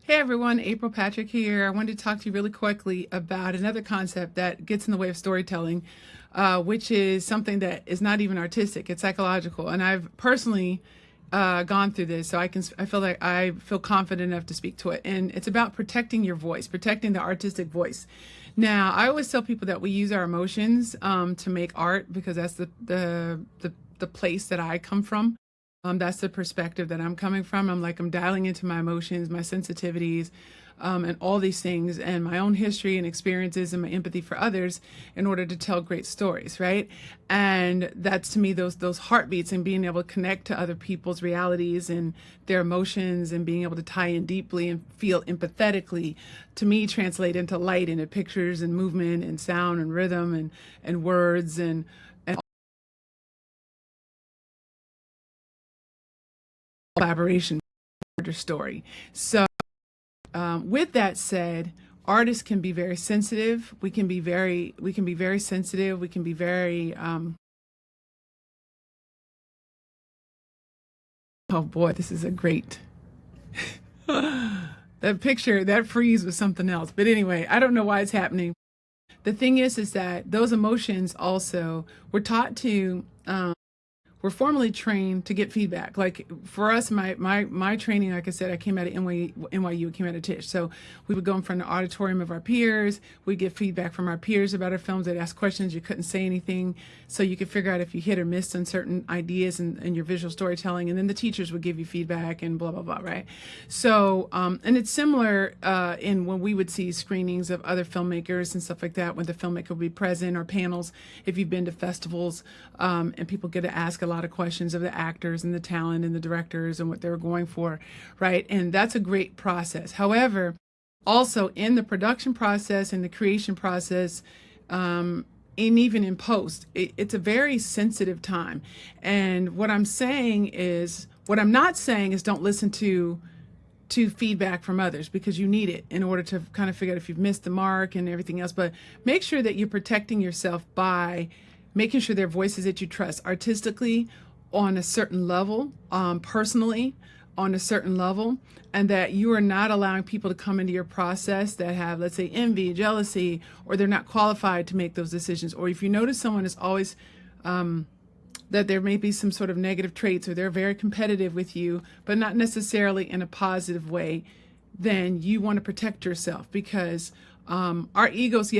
Hey everyone, April Patrick here. I wanted to talk to you really quickly about another concept that gets in the way of storytelling, which is something that is not even artistic, it's psychological. And I've personally gone through this, so I feel like I feel confident enough to speak to it. And it's about protecting your voice, protecting the artistic voice. Now, I always tell people that we use our emotions to make art because that's the place that I come from. That's the perspective that I'm coming from. I'm dialing into my emotions, my sensitivities, and all these things, and my own history and experiences, and my empathy for others, in order to tell great stories, right? And that's to me those heartbeats and being able to connect to other people's realities and their emotions, and being able to tie in deeply and feel empathetically. To me, translate into light, into pictures and movement and sound and rhythm and words and collaboration, larger story. So with that said, artists can be very sensitive. We can be very sensitive. We can be very, oh boy, this is a great, that picture, that freeze was something else. But anyway, I don't know why it's happening. The thing is that those emotions also, we're taught to, we're formally trained to get feedback. Like for us, my training, like I said, I came out of NYU, came out of Tisch. So we would go in front of the auditorium of our peers. We'd get feedback from our peers about our films. They'd ask questions. You couldn't say anything. So you could figure out if you hit or missed on certain ideas in your visual storytelling. And then the teachers would give you feedback and blah, blah, blah, right? So, and it's similar in when we would see screenings of other filmmakers and stuff like that, when the filmmaker would be present, or panels, if you've been to festivals, and people get to ask a lot of questions of the actors and the talent and the directors and what they were going for, right? And that's a great process. However, also in the production process and the creation process, and even in post, it's a very sensitive time. And what I'm saying is, what I'm not saying is don't listen to feedback from others, because you need it in order to kind of figure out if you've missed the mark and everything else. But make sure that you're protecting yourself by making sure they're voices that you trust artistically, on a certain level, personally on a certain level, and that you are not allowing people to come into your process that have, let's say, envy, jealousy, or they're not qualified to make those decisions. Or if you notice someone is always, that there may be some sort of negative traits, or they're very competitive with you, but not necessarily in a positive way, then you want to protect yourself, because our egos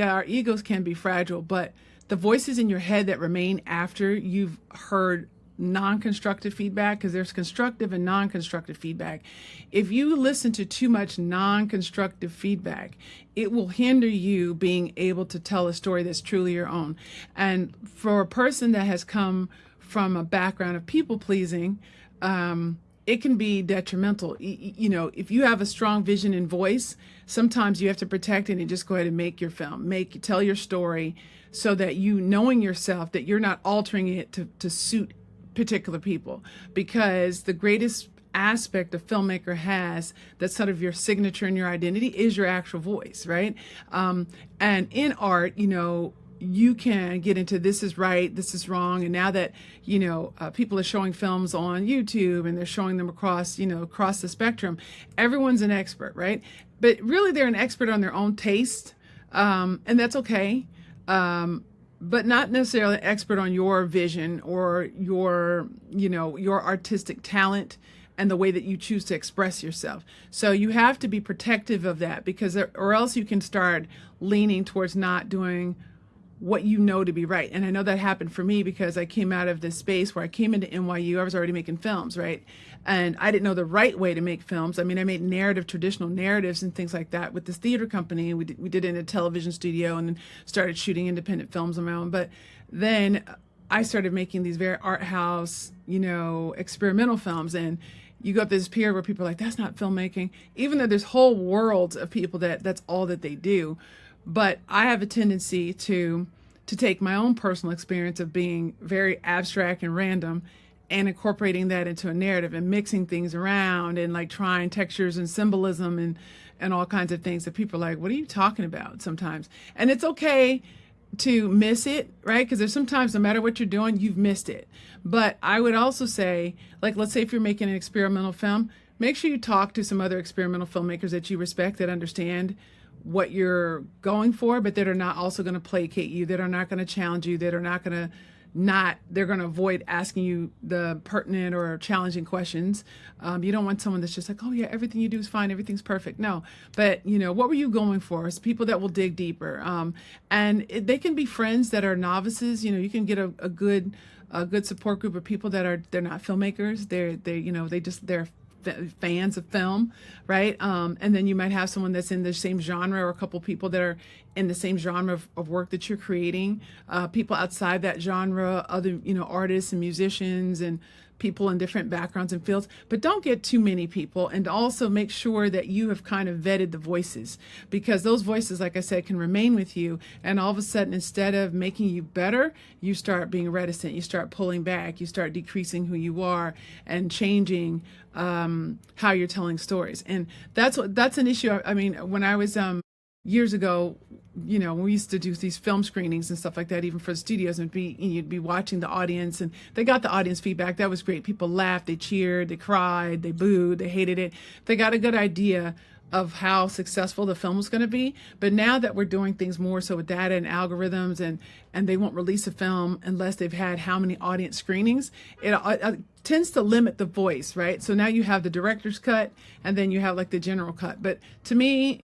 can be fragile, but the voices in your head that remain after you've heard non-constructive feedback, because there's constructive and non-constructive feedback. If you listen to too much non-constructive feedback, it will hinder you being able to tell a story that's truly your own. And for a person that has come from a background of people pleasing, it can be detrimental. You know, if you have a strong vision and voice, sometimes you have to protect it and just go ahead and make your film, tell your story, so that you, knowing yourself, that you're not altering it to suit particular people. Because the greatest aspect a filmmaker has, that's sort of your signature and your identity, is your actual voice, right? And in art, you know, you can get into this is right, this is wrong. And now that, you know, people are showing films on YouTube, and they're showing them across, you know, across the spectrum, everyone's an expert, right? But really they're an expert on their own taste, and that's okay. But not necessarily an expert on your vision or your, you know, your artistic talent and the way that you choose to express yourself. So you have to be protective of that, because or else you can start leaning towards not doing what you know to be right. And I know that happened for me, because I came out of this space where I came into NYU, I was already making films, right? And I didn't know the right way to make films. I mean, I made traditional narratives and things like that with this theater company. And we did it in a television studio, and then started shooting independent films on my own. But then I started making these very art house, you know, experimental films. And you go up this period where people are like, that's not filmmaking, even though there's whole worlds of people that's all that they do. But I have a tendency to take my own personal experience of being very abstract and random, and incorporating that into a narrative, and mixing things around, and like trying textures and symbolism and all kinds of things that people are like, what are you talking about sometimes? And it's okay to miss it, right? Because there's sometimes, no matter what you're doing, you've missed it. But I would also say, like, let's say if you're making an experimental film, make sure you talk to some other experimental filmmakers that you respect, that understand what you're going for, but that are not also going to placate you, that are not going to challenge you, that are not going to they're going to avoid asking you the pertinent or challenging questions. You don't want someone that's just like, oh yeah, everything you do is fine, everything's perfect. No, but what were you going for? It's people that will dig deeper. They can be friends that are novices. You can get a good support group of people that they're not filmmakers. They're fans of film, right? And then you might have someone that's in the same genre, or a couple people that are in the same genre of work that you're creating, people outside that genre, other, artists and musicians and people in different backgrounds and fields. But don't get too many people, and also make sure that you have kind of vetted the voices, because those voices, like I said, can remain with you, and all of a sudden, instead of making you better, you start being reticent, you start pulling back, you start decreasing who you are and changing how you're telling stories. And that's an issue. I mean, when I was years ago, when we used to do these film screenings and stuff like that, even for the studios, and you'd be watching the audience, and they got the audience feedback. That was great. People laughed, they cheered, they cried, they booed, they hated it. They got a good idea of how successful the film was going to be. But now that we're doing things more so with data and algorithms, and they won't release a film unless they've had how many audience screenings, it tends to limit the voice, right? So now you have the director's cut, and then you have like the general cut. But to me,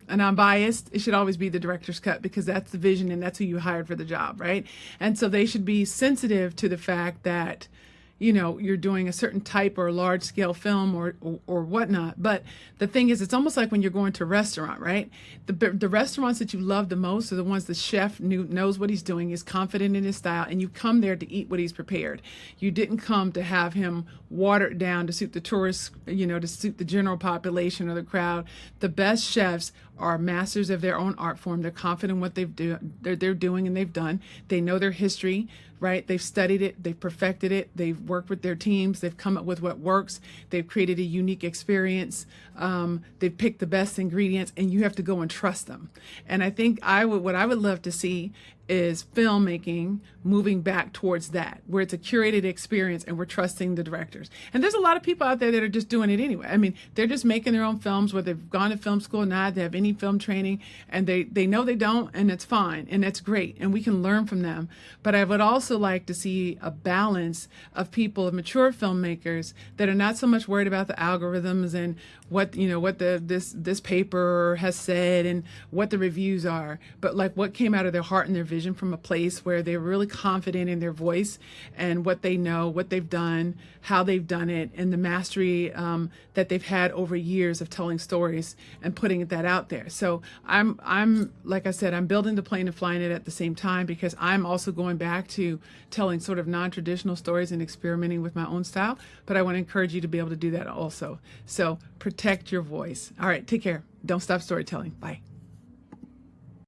and I'm biased, it should always be the director's cut, because that's the vision and that's who you hired for the job, right? And so they should be sensitive to the fact that you're doing a certain type or large scale film or whatnot. But the thing is, it's almost like when you're going to a restaurant, right? The restaurants that you love the most are the ones the chef knows what he's doing, is confident in his style, and you come there to eat what he's prepared. You didn't come to have him watered down to suit the tourists, to suit the general population or the crowd. The best chefs are masters of their own art form. They're confident in what they're doing and they've done. They know their history, right? They've studied it, they've perfected it, they've worked with their teams, they've come up with what works, they've created a unique experience, they've picked the best ingredients, and you have to go and trust them. And I think what I would love to see is filmmaking moving back towards that, where it's a curated experience and we're trusting the directors. And there's a lot of people out there that are just doing it anyway. I mean, they're just making their own films, whether they've gone to film school or not, they have any film training, and they know they don't, and it's fine, and that's great, and we can learn from them. But I would also like to see a balance of people, of mature filmmakers, that are not so much worried about the algorithms and what this paper has said and what the reviews are, but like what came out of their heart and their vision, from a place where they're really confident in their voice and what they know, what they've done, how they've done it, and the mastery that they've had over years of telling stories and putting that out there. So I'm like I said, I'm building the plane and flying it at the same time, because I'm also going back to telling sort of non-traditional stories and experimenting with my own style. But I want to encourage you to be able to do that also. So protect your voice. All right, take care. Don't stop storytelling. Bye.